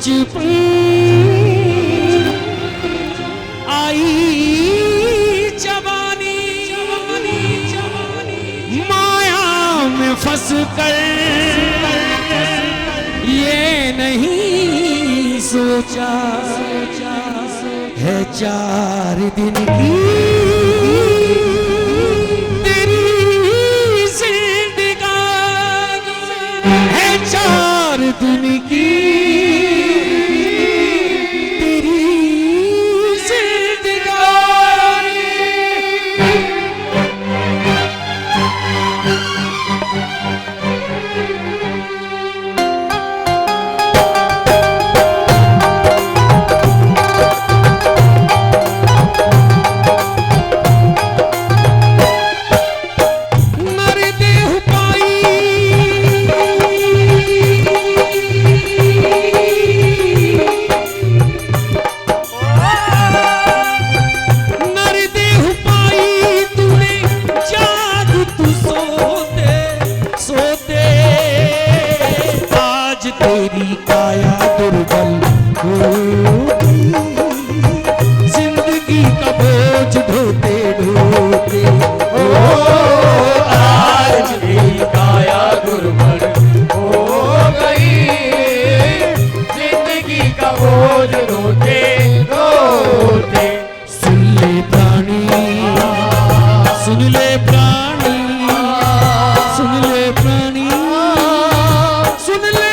बचपन आई जवानी, माया में फंस कर ये नहीं सोचा है 4 दिन की तेरी जिंदगानी है 4 दिन की तेरी जिंदगानी। तेरी काया दुर्बल होगी, जिंदगी का बोझ ढोते ढोते। ओ आज तेरी काया दुर्बल हो गई, जिंदगी का बोझ ढोते ढोते। सुन ले प्राणी, सुन ले प्राणी, सुन ले प्राणी, सुन ले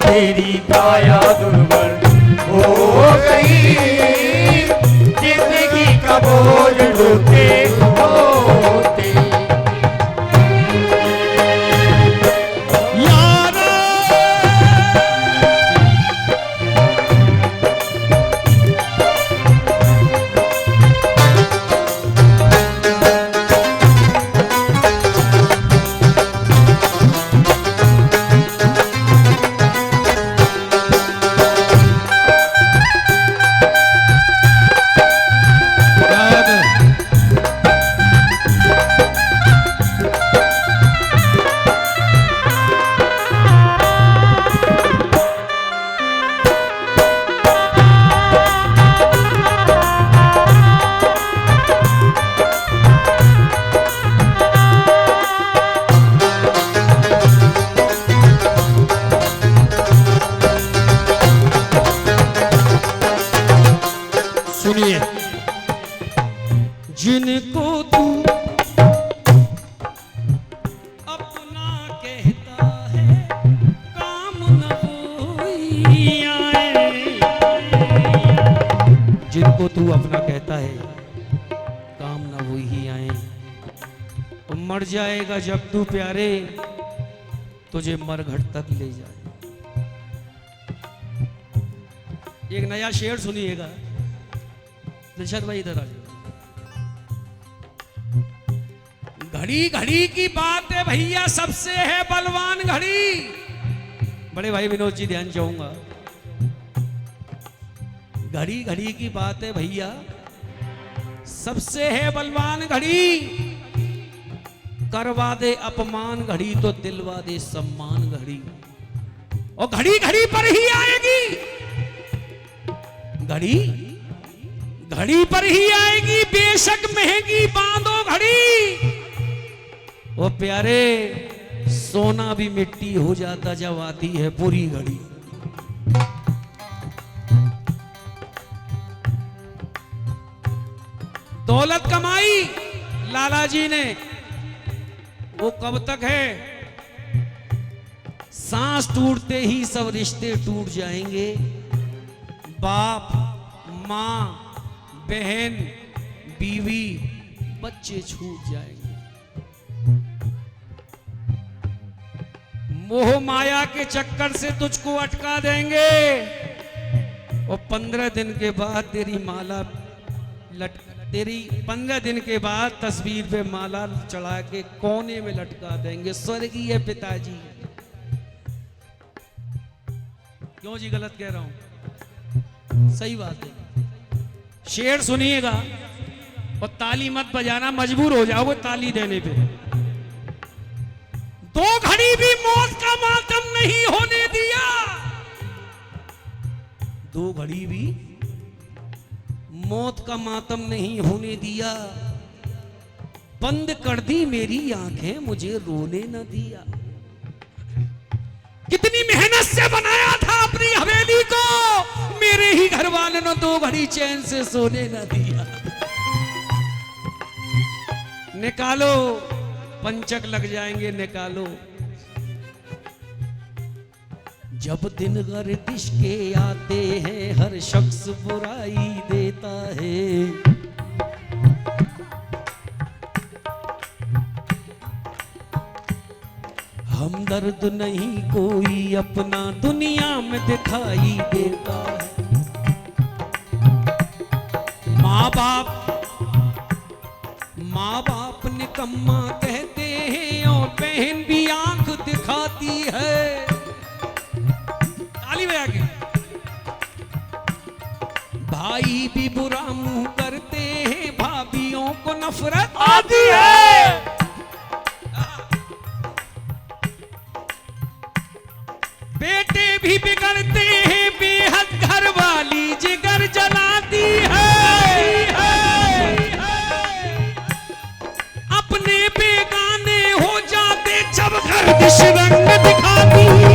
तेरी काया दुर्बल हो गई, जिंदगी का बोझ ढोते ढोते। सुनिए, जिनको तू अपना जिसको तू अपना कहता है काम ना वो ही आए। तो मर जाएगा जब तू प्यारे, तुझे मरघट तक ले जाए। एक नया शेर सुनिएगा। दिलशाद भाई इधर आ जाओ। घड़ी घड़ी की बात है भैया, सबसे है बलवान घड़ी। बड़े भाई विनोद जी ध्यान चाहूंगा। घड़ी घड़ी की बात है भैया, सबसे है बलवान घड़ी। करवा दे अपमान घड़ी तो दिलवा दे सम्मान घड़ी। और घड़ी घड़ी पर ही आएगी, घड़ी घड़ी पर ही आएगी, बेशक महंगी बांधो घड़ी। ओ प्यारे, सोना भी मिट्टी हो जाता जब आती है बुरी घड़ी। दौलत कमाई लाला जी ने, वो कब तक है? सांस टूटते ही सब रिश्ते टूट जाएंगे। बाप, मां, बहन, बीवी, बच्चे छूट जाएंगे। मोह माया के चक्कर से तुझको अटका देंगे। और 15 दिन के बाद तेरी माला तेरी 15 दिन के बाद तस्वीर पे माला चढ़ा के कोने में लटका देंगे। स्वर्गीय पिताजी। क्यों जी गलत कह रहा हूं? सही बात है। शेर सुनिएगा और ताली मत बजाना, मजबूर हो जाओगे ताली देने पे। दो घड़ी भी मौत का मातम नहीं होने दिया। दो घड़ी भी मौत का मातम नहीं होने दिया। बंद कर दी मेरी आंखें, मुझे रोने न दिया। कितनी मेहनत से बनाया था अपनी हवेली को, मेरे ही घर वाले ने दो घड़ी चैन से सोने न दिया। निकालो, पंचक लग जाएंगे, निकालो। जब दिन गर्दिश के आते हैं, हर शख्स बुराई देता है। हमदर्द नहीं कोई अपना दुनिया में दिखाई देता है। माँ बाप निकम्मा कहते हैं और बहन भी आंख दिखाती है। ताली बजा के। भाई भी बुरा मुंह करते हैं, भाभियों को नफरत आती है। बेटे भी बिगड़ते हैं, बेहद घर वाली जिगर जलाती है। अपने बेगाने हो जाते जब गर्दिश रंग दिखाती है।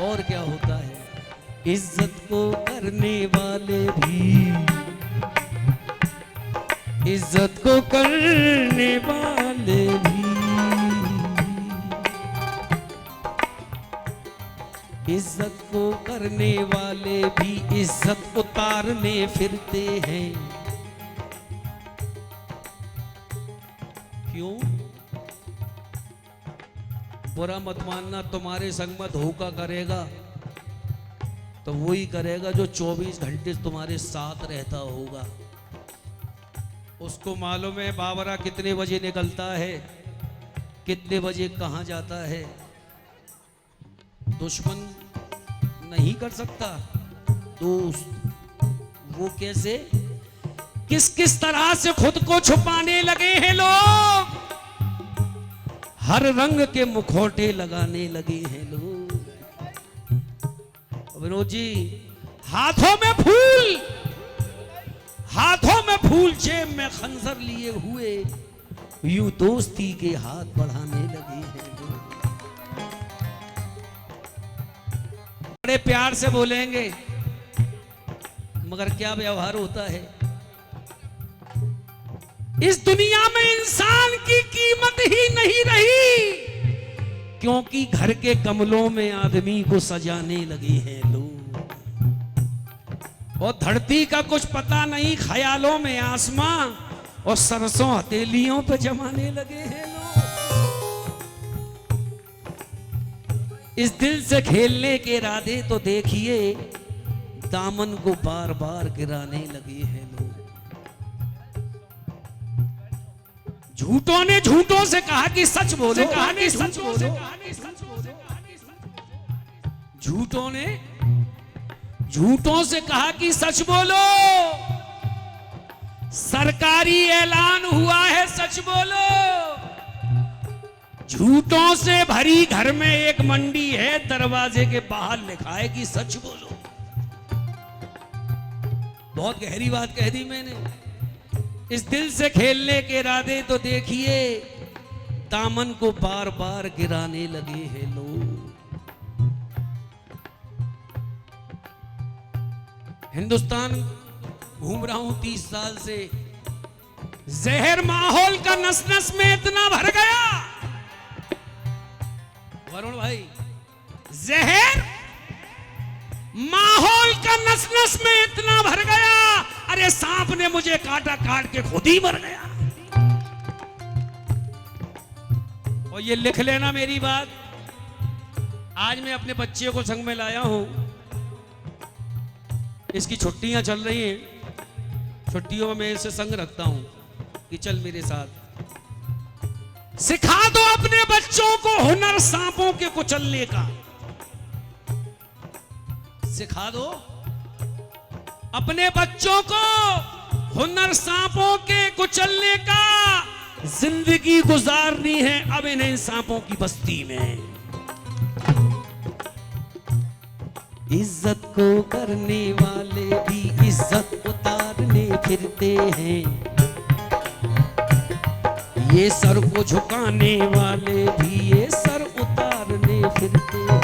और क्या होता है? इज्जत को करने वाले भी, इज्जत को करने वाले भी, इज्जत को करने वाले भी इज्जत उतारने फिरते हैं। क्यों? बुरा मत मानना, तुम्हारे संग में धोखा करेगा तो वही करेगा जो 24 घंटे तुम्हारे साथ रहता होगा। उसको मालूम है बाबरा कितने बजे निकलता है, कितने बजे कहां जाता है। दुश्मन नहीं कर सकता, दोस्त। वो कैसे? किस किस तरह से खुद को छुपाने लगे हैं लोग। हर रंग के मुखौटे लगाने लगे हैं लोग। विनोद जी, हाथों में फूल, हाथों में फूल, जेब में खंजर लिए हुए, यूं दोस्ती के हाथ बढ़ाने लगे हैं लोग। बड़े प्यार से बोलेंगे, मगर क्या व्यवहार होता है। इस दुनिया में इंसान की कीमत ही नहीं रही, क्योंकि घर के गमलों में आदमी को सजाने लगे हैं लोग। और धरती का कुछ पता नहीं, ख्यालों में आसमां, और सरसों हथेलियों पे जमाने लगे हैं लोग। इस दिल से खेलने के इरादे तो देखिए, दामन को बार बार गिराने लगे हैं लोग। झूठों ने झूठों से कहा कि सच बोलो, कहा कि सच बोलो। झूठों ने झूठों से कहा कि सच बोलो। सरकारी ऐलान हुआ है, सच बोलो। झूठों से भरी घर में एक मंडी है, दरवाजे के बाहर लिखा है कि सच बोलो। बहुत गहरी बात कह दी मैंने। इस दिल से खेलने के इरादे तो देखिए, दामन को बार बार गिराने लगे हैं लोग। हिंदुस्तान घूम रहा हूं 30 साल से, जहर माहौल का नस नस में इतना भर गया वरुण भाई, जहर माहौल का नस नस में इतना भर गया, अरे सांप ने मुझे काटा, काट के खुद ही मर गया। और ये लिख लेना मेरी बात, आज मैं अपने बच्चे को संग में लाया हूं। इसकी छुट्टियां चल रही हैं, छुट्टियों में मैं इसे संग रखता हूं कि चल मेरे साथ। सिखा दो अपने बच्चों को हुनर सांपों के कुचलने का। सिखा दो अपने बच्चों को हुनर सांपों के कुचलने का। जिंदगी गुजारनी है अब इन्हें सांपों की बस्ती में। इज्जत को करने वाले भी इज्जत उतारने फिरते हैं, ये सर को झुकाने वाले भी ये सर उतारने फिरते हैं।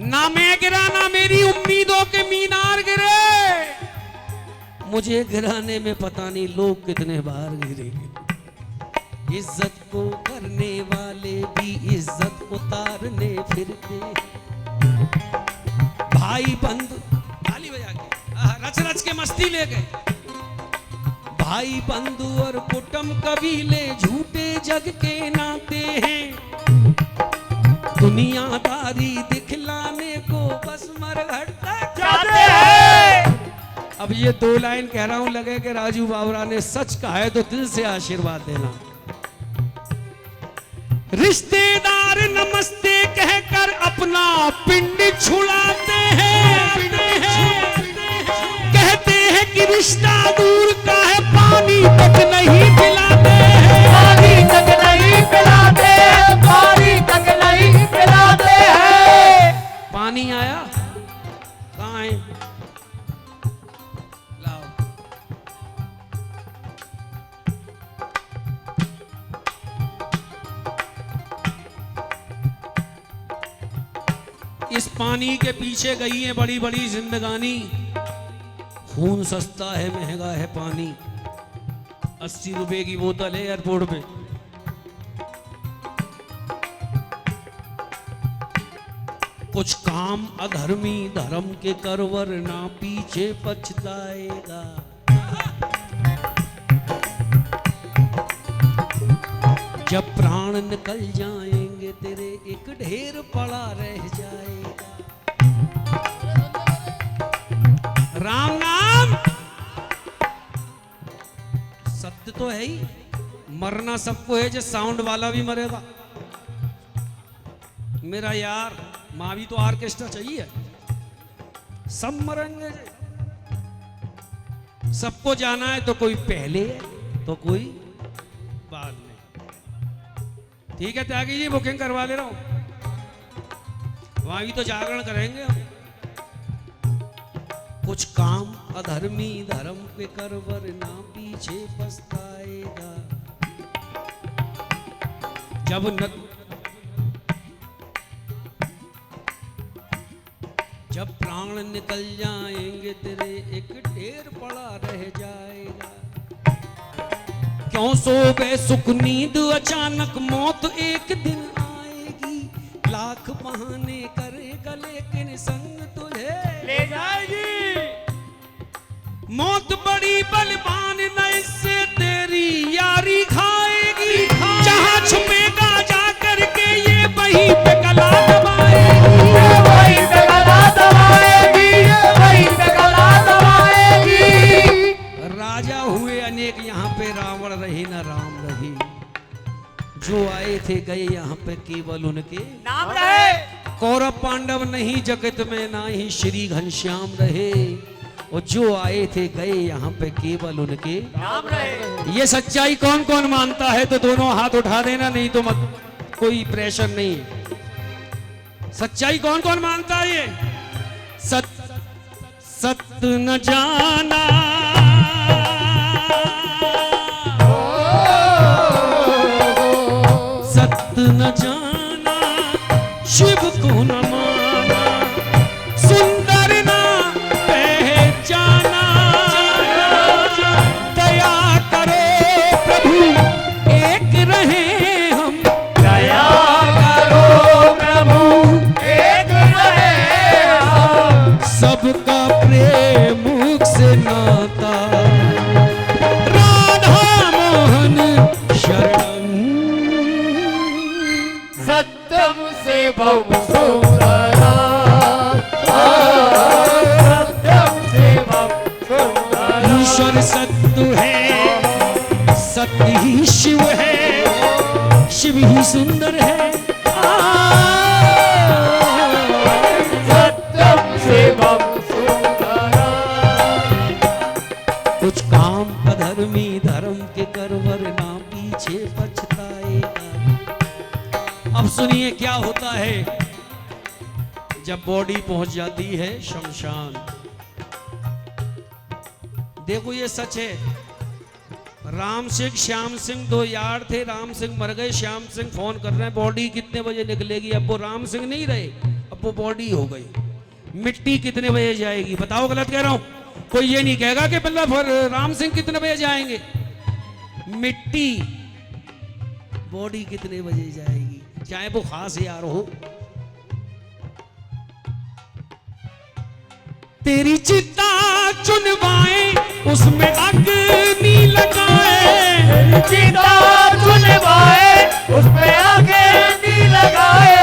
ना मैं गिरा ना मेरी उम्मीदों के मीनार गिरे, मुझे गिराने में पता नहीं लोग कितने बार गिरेंगे। इज्जत को करने वाले भी इज्जत उतारने फिरते, भाई बंधु ताली बजा के रच रच के मस्ती ले गए। भाई बंधु और कुटुंब कबीले झूठे जग के नाते हैं, दुनियादारी दिखलाने को बस मरघट तक जाते हैं। अब ये 2 लाइन कह रहा हूं, लगे कि राजू बावरा ने सच कहा है तो दिल से आशीर्वाद देना। रिश्तेदार नमस्ते कहकर अपना पिंड छुड़ाते हैं, कहते हैं कि रिश्ता दूर का है, पानी तक नहीं पिलाते हैं, पानी तक नहीं पिलाते हैं, पानी तक नहीं पिलाते हैं। पानी आया कहाँ है? लाओ। इस पानी के पीछे गई है बड़ी बड़ी जिंदगानी। खून सस्ता है, महंगा है पानी। 80 रुपए की बोतल है एयरपोर्ट पे। कुछ काम अधर्मी धर्म के करवर ना पीछे पछताएगा। जब प्राण निकल जाएंगे तेरे एक ढेर पड़ा रह जाएगा। राम नाम सत्य तो है ही, मरना सबको है, जो साउंड वाला भी मरेगा। मेरा यार माँ भी तो ऑर्केस्ट्रा चाहिए, सब मरेंगे। सबको जाना है तो कोई पहले तो कोई बाद में। ठीक है त्यागी जी, बुकिंग करवा ले रहा हूं, वहां भी तो जागरण करेंगे हम। कुछ काम अधर्मी धर्म पे करवर ना पीछे पछताएगा। जब प्राण निकल जाएंगे तेरे एक ढेर पड़ा रह जाएगा। क्यों सोवे सुख नींद अचानक मौत एक दिन आएगी, लाख बहाने करेगा लेकिन संग तुझे ले जाएगी। मौत बड़ी बलवान न इससे तेरी यारी खाएगी, जहां छुपेगा जा करके ये वहीं पे गला दबाएगी, ये वहीं पे गला दबाएगी, ये वहीं पे गला दबाएगी। राजा हुए अनेक यहाँ पे रावण रही न राम रही, जो आए थे गए यहाँ पे केवल उनके नाम रहे। कौरव पांडव नहीं जगत में ना ही श्री घनश्याम रहे, और जो आए थे गए यहाँ पे केवल उनके नाम रहे। ये सच्चाई कौन कौन मानता है तो दोनों हाथ उठा देना, नहीं तो मत, कोई प्रेशर नहीं है। सच्चाई कौन कौन मानता है? ये सत्य न जाना सत्य न जाना, शिव को न माना, सुंदर ना पहचाना, दया करो प्रभु एक रहे हम, दया करो प्रभु एक रहे हम। सबका प्रेम से नाता, राधा मोहन शरण, सत्यम से बहु सुंदरा, सत्यम से बहु सुंदरा। ईश्वर सत्य है, सत्य ही शिव है, शिव ही सुंदर है। सत्यम से बहु सुंदरा। कुछ काम अधर्मी धर्म के कर वरना पीछे पछताएगा। अब सुनिए क्या होता है जब बॉडी पहुंच जाती है शमशान। देखो ये सच है, राम सिंह श्याम सिंह दो यार थे, राम सिंह मर गए, श्याम सिंह फोन कर रहे हैं बॉडी कितने बजे निकलेगी। अब वो राम सिंह नहीं रहे, अब वो बॉडी हो गई। मिट्टी कितने बजे जाएगी? बताओ गलत कह रहा हूं? कोई ये नहीं कहेगा कि मतलब राम सिंह कितने बजे जाएंगे। मिट्टी बॉडी कितने बजे जाएगी, चाहे वो खास यार हो। तेरी चिता चुनवाए उसमें अग्नि लगाए, चिता चुनवाए उसमें अग्नि लगाए।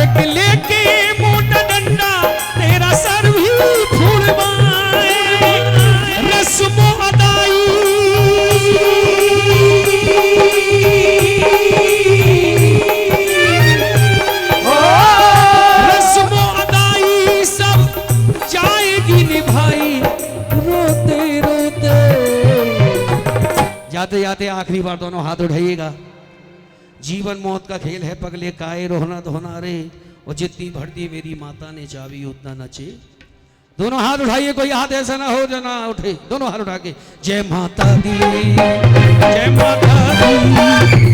एक लेके मोटा डंडा तेरा सर भी फूलवाए, रस्मो अदाई रस्मो अदाई सब जाएगी निभाई, रोते रोते। जाते जाते आखिरी बार दोनों हाथ उठाइएगा। जीवन मौत का खेल है पगले, काए रोना धोना रे, और जितनी भरती मेरी माता ने चाबी उतना नचे। दोनों हाथ उठाइए, कोई हाथ ऐसा ना हो जो ना उठे। दोनों हाथ उठा के जय माता दी, जय माता दी।